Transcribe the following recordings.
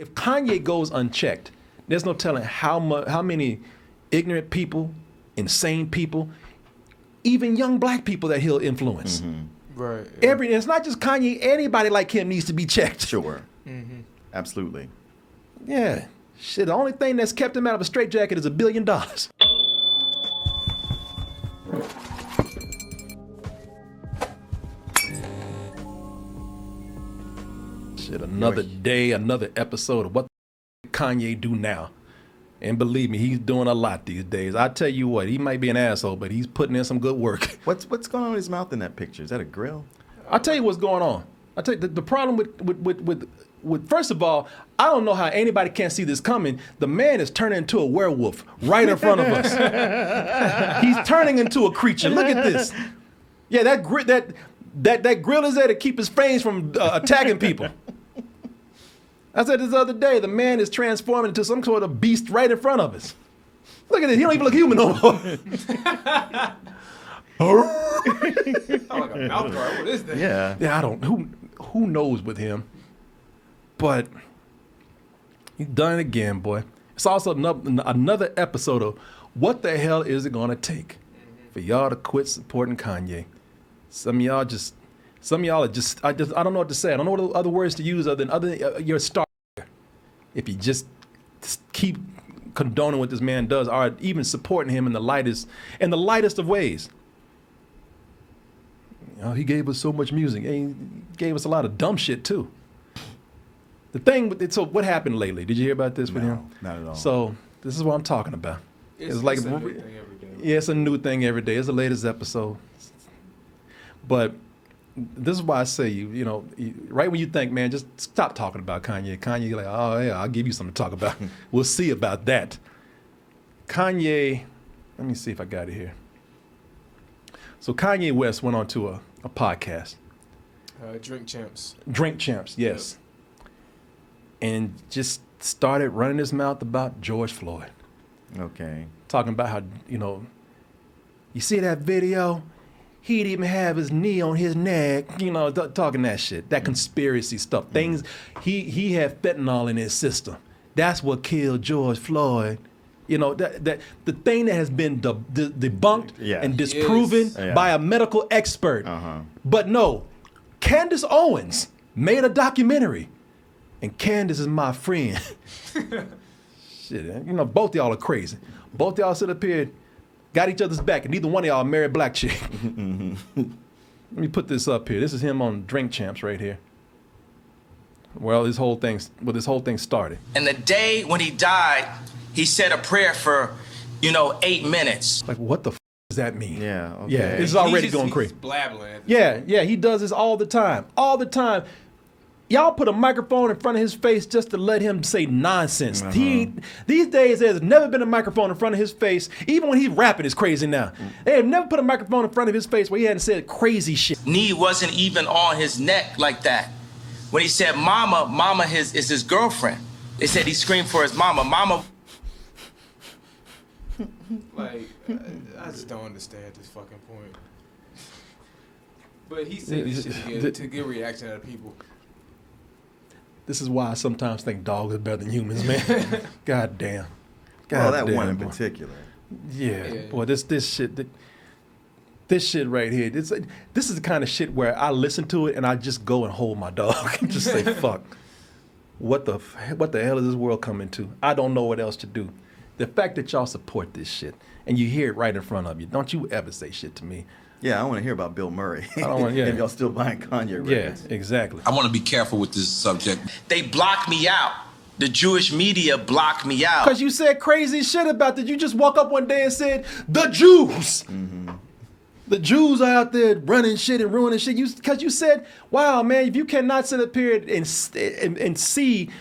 If Kanye goes unchecked, there's no telling how many ignorant people, insane people, even young black people that he'll influence. Right. Yeah. It's not just Kanye. Anybody like him needs to be checked. Sure. Absolutely. Yeah. Shit, the only thing that's kept him out of a straitjacket is $1 billion. Shit, another day, another episode of what Kanye do now. And believe me, he's doing a lot these days. I tell you what, he might be an asshole, but he's putting in some good work. What's going on with his mouth in that picture? Is that a grill? I'll tell you what's going on. I tell you the problem with first of all, I don't know how anybody can't see this coming. The man is turning into a werewolf right in front of us. He's turning into a creature. Look at this. Yeah, that grill is there to keep his fangs from attacking people. I said this other day, the man is transforming into some sort of beast right in front of us. Look at this. He don't even look human no more. Like a mouth guard. What is that? Yeah. Yeah, I don't. Who knows with him? But he's done it again, boy. It's also another episode of what the hell is it gonna take for y'all to quit supporting Kanye? Some of y'all are just. I don't know what to say. I don't know what other words to use other than you're a star. If you just keep condoning what this man does, or even supporting him in the lightest of ways. You know, he gave us so much music. He gave us a lot of dumb shit too. The thing with it, so what happened lately? Did you hear about this with him? Not at all. So this is what I'm talking about. It's like a new thing every day. Yeah, it's a new thing every day. It's the latest episode. But this is why I say right when you think, man, just stop talking about Kanye. Kanye, you're like, oh yeah, I'll give you something to talk about. We'll see about that. Kanye, let me see if I got it here. So Kanye West went on to a podcast. Drink Champs. Drink Champs, yes. Yep. And just started running his mouth about George Floyd. Okay. Talking about how, you see that video? He'd even have his knee on his neck, talking that shit, that conspiracy stuff. Things, he had fentanyl in his system. That's what killed George Floyd. That the thing that has been debunked and disproven by a medical expert. But no, Candace Owens made a documentary, and Candace is my friend. Shit, both y'all are crazy. Both y'all sit up here, got each other's back, and neither one of y'all married a black chick. Let me put this up here. This is him on Drink Champs right here. Well, this whole thing started. And the day when he died, he said a prayer for, 8 minutes. Like, what the does that mean? Yeah, okay. Yeah, it's already going crazy. He's blabbling. Yeah, he does this all the time. All the time. Y'all put a microphone in front of his face just to let him say nonsense. These days, there's never been a microphone in front of his face. Even when he's rapping, it's crazy now. They have never put a microphone in front of his face where he hadn't said crazy shit. Knee wasn't even on his neck like that. When he said mama is his girlfriend. They said he screamed for his mama. Like, I just don't understand this fucking point. But he said this shit to get reaction out of people. This is why I sometimes think dogs are better than humans, man. God damn. Well, that one in particular. Yeah, boy, this shit right here. This is the kind of shit where I listen to it and I just go and hold my dog and just say, "Fuck, what the hell is this world coming to? I don't know what else to do." The fact that y'all support this shit and you hear it right in front of you, don't you ever say shit to me. Yeah, I want to hear about Bill Murray. I don't want. Yeah. If y'all still buying Kanye records. Yeah, exactly. I want to be careful with this subject. They blocked me out. The Jewish media blocked me out. Because you said crazy shit about that. You just woke up one day and said, the Jews. The Jews are out there running shit and ruining shit. Because you said, wow, man, if you cannot sit up here and see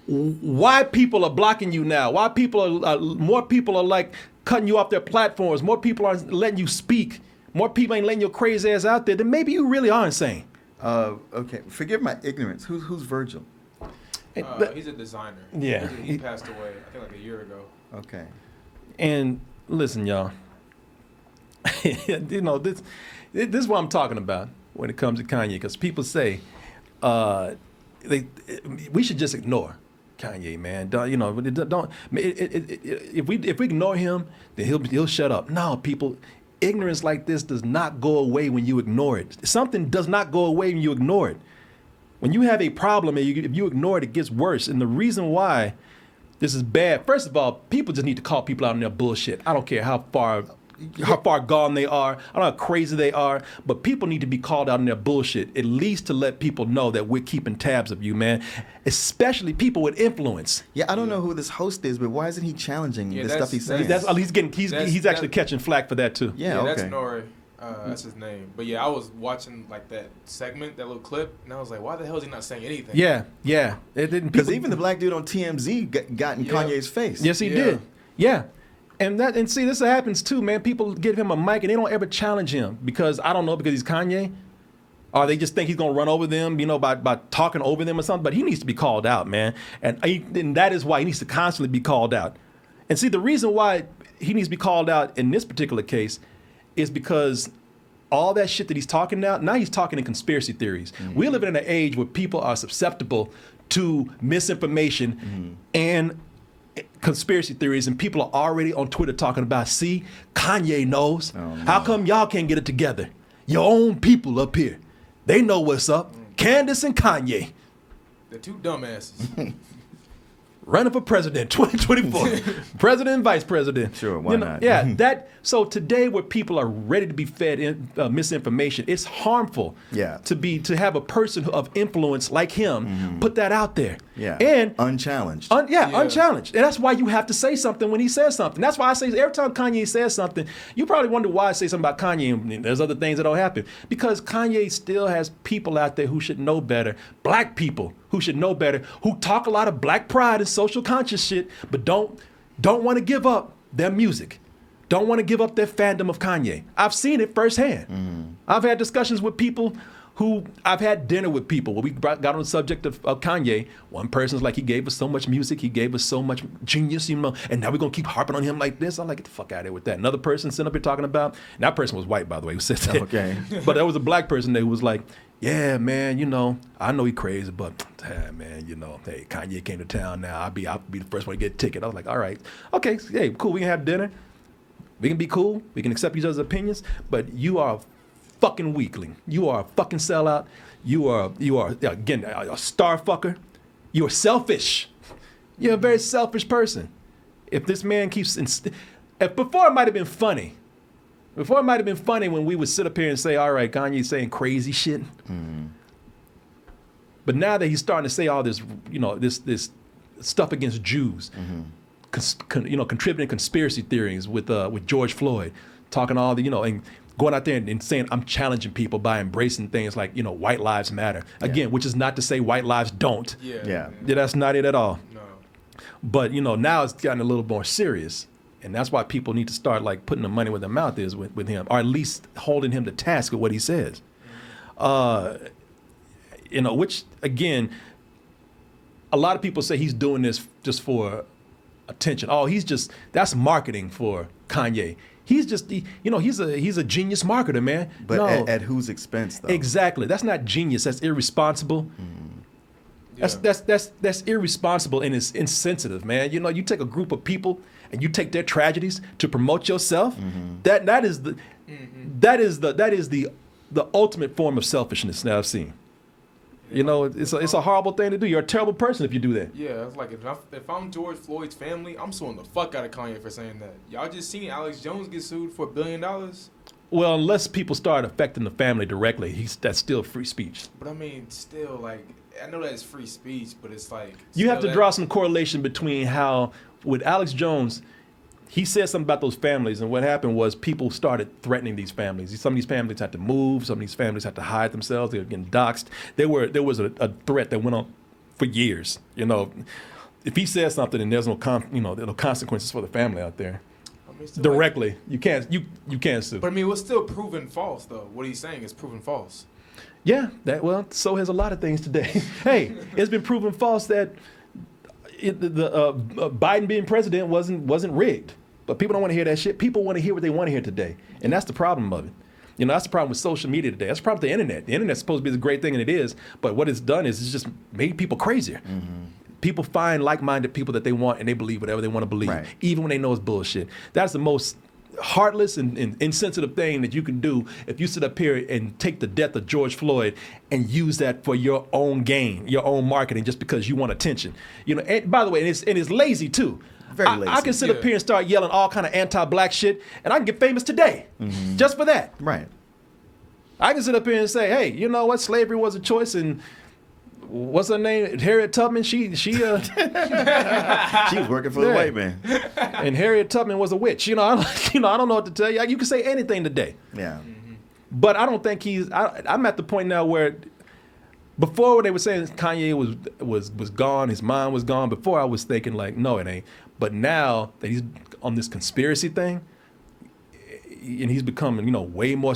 why people are blocking you now, why more people are like cutting you off their platforms, more people aren't letting you speak, more people ain't letting your crazy ass out there, then maybe you really are insane. Okay, forgive my ignorance. Who's Virgil? He's a designer. Yeah. He passed away, I think, like a year ago. Okay. And listen, y'all, this is what I'm talking about when it comes to Kanye, because people say we should just ignore. Kanye, man. If we ignore him, then he'll shut up. No, people, ignorance like this does not go away when you ignore it. Something does not go away when you ignore it. When you have a problem and if you ignore it, it gets worse. And the reason why this is bad, first of all, people just need to call people out on their bullshit. I don't care how far gone they are. I don't know how crazy they are, but people need to be called out on their bullshit, at least to let people know that we're keeping tabs of you, man. Especially people with influence. Yeah, I don't know who this host is, but why isn't he challenging the stuff he's saying? He's actually catching flack for that too. Yeah, okay. That's Nori. That's his name. But yeah, I was watching like that segment, that little clip, and I was like, why the hell is he not saying anything? Yeah. Because even the black dude on TMZ got in Kanye's face. Yes, he did. Yeah. And see, this happens too, man. People give him a mic and they don't ever challenge him because he's Kanye, or they just think he's gonna run over them, by talking over them or something. But he needs to be called out, man, and that is why he needs to constantly be called out. And see, the reason why he needs to be called out in this particular case is because all that shit that he's talking now he's talking in conspiracy theories. Mm-hmm. We're living in an age where people are susceptible to misinformation and conspiracy theories, and people are already on Twitter talking about, see, Kanye knows. Oh, no. How come y'all can't get it together? Your own people up here, they know what's up. Candace and Kanye, the two dumbasses. Running for president 2024. President and vice president. Sure, why not? Yeah, so today where people are ready to be fed misinformation, it's harmful to have a person of influence like him put that out there. Yeah, and unchallenged. Unchallenged. And that's why you have to say something when he says something. That's why I say every time Kanye says something, you probably wonder why I say something about Kanye and there's other things that don't happen. Because Kanye still has people out there who should know better, black people who should know better, who talk a lot of black pride and social conscious shit, but don't want to give up their music. Don't want to give up their fandom of Kanye. I've seen it firsthand. I've had discussions with people I've had dinner with people where we got on the subject of Kanye. One person's like, he gave us so much music, he gave us so much genius, and now we're going to keep harping on him like this. I'm like, get the fuck out of here with that. Another person sitting up here talking about, and that person was white, by the way, who said that. Okay. But there was a black person there who was like, yeah, man, I know he crazy, but man, hey, Kanye came to town now. I'll be the first one to get a ticket. I was like, all right, okay, hey, cool, we can have dinner. We can be cool. We can accept each other's opinions, but you are a fucking weakling. You are a fucking sellout. You are again, a star fucker. You are selfish. You're a very selfish person. If this man keeps, before it might have been funny. Before it might have been funny when we would sit up here and say, all right, Kanye's saying crazy shit. But now that he's starting to say all this, this stuff against Jews, contributing conspiracy theories with George Floyd, talking all the, and going out there and saying, I'm challenging people by embracing things like, white lives matter. Again, which is not to say white lives don't. Yeah, that's not it at all. No. But, now it's gotten a little more serious. And that's why people need to start like putting the money where their mouth is with him, or at least holding him to task with what he says. Which again, a lot of people say he's doing this just for attention. Oh, that's marketing for Kanye. He's just, he's a genius marketer, man. But no. at whose expense, though? Exactly. That's not genius. That's irresponsible. Yeah. That's irresponsible and it's insensitive, man. You take a group of people and you take their tragedies to promote yourself. That is the ultimate form of selfishness that I've seen. It's a horrible thing to do. You're a terrible person if you do that. Yeah, it's like if I'm George Floyd's family, I'm suing the fuck out of Kanye for saying that. Y'all just seen Alex Jones get sued for $1 billion? Well, unless people start affecting the family directly, that's still free speech. But I mean, still, like, I know that's free speech, but it's like... You have to draw some correlation between how, with Alex Jones, he said something about those families, and what happened was people started threatening these families. Some of these families had to move. Some of these families had to hide themselves. They were getting doxxed. There was a threat that went on for years. If he says something and there's no consequences for the family out there, directly, you can't sue. But I mean, it was still proven false, though. What he's saying is proven false. Yeah, so has a lot of things today. Hey, it's been proven false that Biden being president wasn't rigged. But people don't want to hear that shit. People want to hear what they want to hear today. And that's the problem of it. That's the problem with social media today. That's the problem with the internet. The internet's supposed to be the great thing, and it is. But what it's done is it's just made people crazier. People find like-minded people that they want, and they believe whatever they want to believe, Right. even when they know it's bullshit. That's the most heartless and insensitive thing that you can do if you sit up here and take the death of George Floyd and use that for your own gain, your own marketing, just because you want attention. You know, and by the way, and it's lazy too. Very lazy. I can sit up here and start yelling all kind of anti-black shit, and I can get famous today just for that. Right. I can sit up here and say, hey, you know what? Slavery was a choice, and what's her name? Harriet Tubman. She She was working for the white man. and Harriet Tubman was a witch. You know, I don't know what to tell you. You can say anything today. Yeah. But I don't think I'm at the point now where, before they were saying Kanye was gone, his mind was gone. Before I was thinking like, no, it ain't. But now that he's on this conspiracy thing, and he's becoming, way more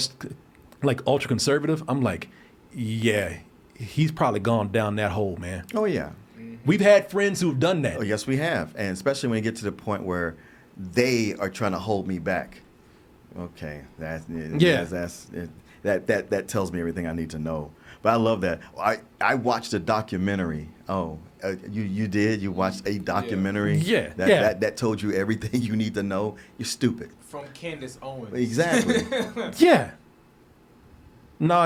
like ultra conservative, I'm like, yeah, he's probably gone down that hole, man. Oh, yeah. We've had friends who've done that. Oh, yes, we have. And especially when you get to the point where they are trying to hold me back. Okay, that tells me everything I need to know. But I love that. I watched a documentary. Oh, you did? You watched a documentary? Yeah. That told you everything you need to know? You're stupid. From Candace Owens. Exactly. Yeah. No,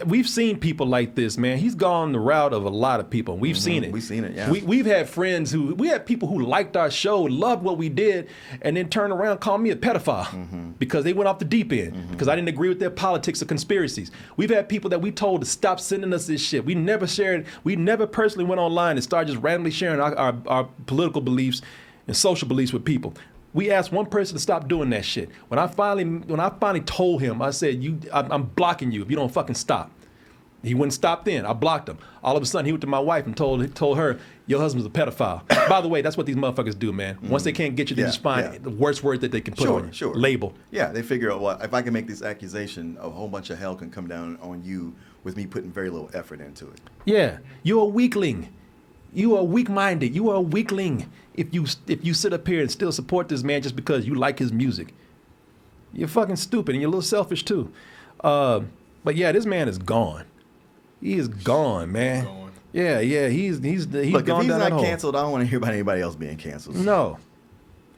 we've seen people like this, man. He's gone the route of a lot of people. We've seen it. We've seen it, yeah. We've had friends we had people who liked our show, loved what we did, and then turned around and called me a pedophile because they went off the deep end, because I didn't agree with their politics or conspiracies. We've had people that we told to stop sending us this shit. We never personally went online and started just randomly sharing our political beliefs and social beliefs with people. We asked one person to stop doing that shit. When I finally told him, I said, I'm blocking you if you don't fucking stop. He wouldn't stop then. I blocked him. All of a sudden, he went to my wife and told her, your husband's a pedophile. By the way, that's what these motherfuckers do, man. Once they can't get you, they just find the worst word that they can put on you. Sure. Label. Yeah, they figure out, well, if I can make this accusation, a whole bunch of hell can come down on you with me putting very little effort into it. Yeah, you're a weakling. You are weak-minded. You are a weakling if you sit up here and still support this man just because you like his music. You're fucking stupid, and you're a little selfish too. But yeah, this man is gone. He is gone, man. Yeah, he's Look, gone if down he's that not hole. canceled, I don't want to hear about anybody else being canceled. No,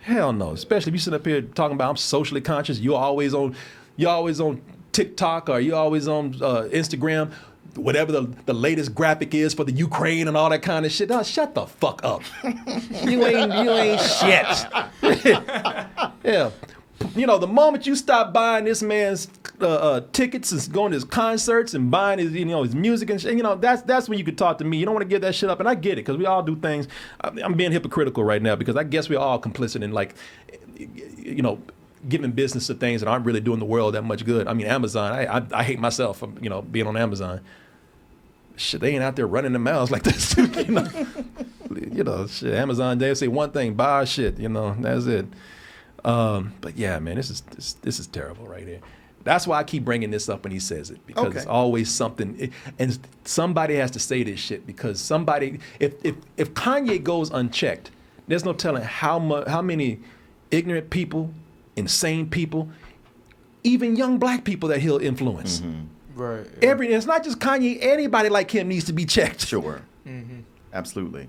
hell no. Especially if you sit up here talking about I'm socially conscious. You're always on TikTok, or you're always on Instagram. Whatever the latest graphic is for the Ukraine and all that kind of shit. Oh, shut the fuck up. You ain't shit. Yeah. The moment you stop buying this man's tickets and going to his concerts and buying his his music and shit, that's when you could talk to me. You don't want to give that shit up, and I get it, because we all do things. I'm being hypocritical right now because I guess we're all complicit in giving business to things that aren't really doing the world that much good. I mean, Amazon. I hate myself for being on Amazon. Shit, they ain't out there running their mouths like this. Shit. Amazon, they say one thing, buy our shit. That's it. But yeah, man, this is terrible right here. That's why I keep bringing this up when he says it, because it's always something, and somebody has to say this shit, because somebody, if Kanye goes unchecked, there's no telling how many ignorant people, insane people, even young black people that he'll influence. Right. Yeah. It's not just Kanye. Anybody like him needs to be checked. Sure. Absolutely.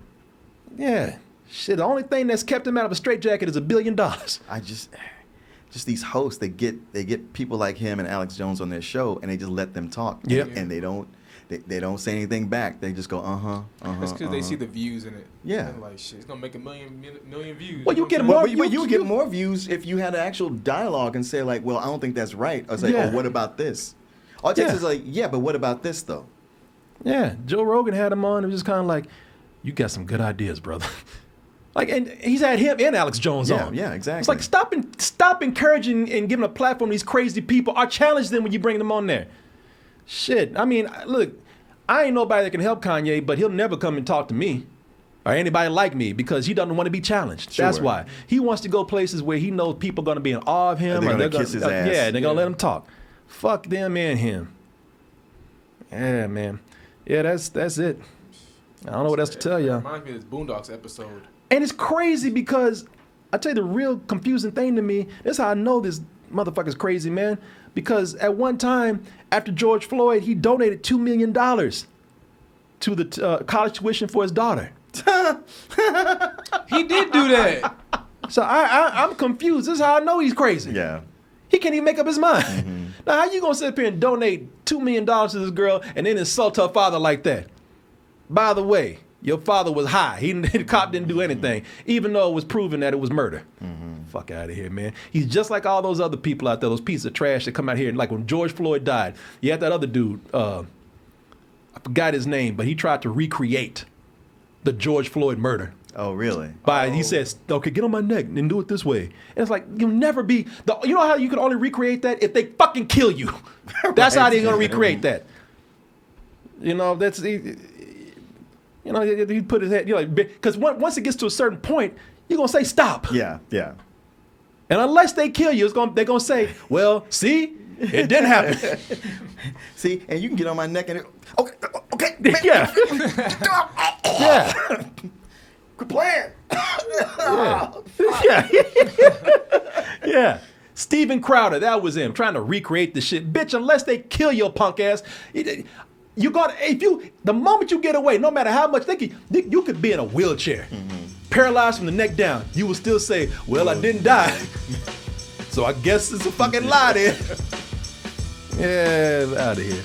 Yeah. Shit. The only thing that's kept him out of a straitjacket is $1 billion. I just these hosts, they get people like him and Alex Jones on their show, and they just let them talk. Yep. And they don't say anything back. They just go That's because they see the views in it. Yeah. And like, shit, it's gonna make a million views. Well, you get more. more. You would get more views if you had an actual dialogue and say like, well, I don't think that's right. Or say, oh, what about this? All it takes is like, yeah, but what about this though? Yeah, Joe Rogan had him on. It was just kind of like, you got some good ideas, brother. And he's had him and Alex Jones on. Yeah, exactly. It's like, stop encouraging and giving a platform to these crazy people. Or challenge them when you bring them on there. Shit, I mean, look, I ain't nobody that can help Kanye, but he'll never come and talk to me or anybody like me, because he doesn't want to be challenged. Sure. That's why. He wants to go places where he knows people are going to be in awe of him. They're going to kiss his ass. Yeah, they're going to let him talk. Fuck them and him. Yeah, man. Yeah, that's it. I don't know what else to tell you. Reminds me of this Boondocks episode. And it's crazy because I tell you the real confusing thing to me, that's how I know this motherfucker's crazy, man. Because at one time, after George Floyd, he donated $2 million to the college tuition for his daughter. He did do that. So I'm confused. This is how I know he's crazy. Yeah. He can't even make up his mind. Now, how you gonna sit up here and donate $2 million to this girl and then insult her father like that? By the way, your father was high. The cop didn't do anything, even though it was proven that it was murder. Fuck out of here, man. He's just like all those other people out there, those pieces of trash that come out here. And like when George Floyd died, you had that other dude, I forgot his name, but he tried to recreate the George Floyd murder. Oh, really? He says, okay, get on my neck and do it this way. And it's like, you'll never be, you know how you can only recreate that? If they fucking kill you. That's how they're going to recreate that. You know, he put his head, because once it gets to a certain point, you're going to say stop. Yeah. And unless they kill you, they're going to say, well, see, it didn't happen. See, and you can get on my neck and okay. Yeah. Yeah. Good plan. Yeah. Steven Crowder, that was him, trying to recreate the shit. Bitch, unless they kill your punk ass, the moment you get away, no matter how much you could be in a wheelchair, paralyzed from the neck down, you will still say, well, I didn't die. So I guess it's a fucking lie then. Yeah, out of here.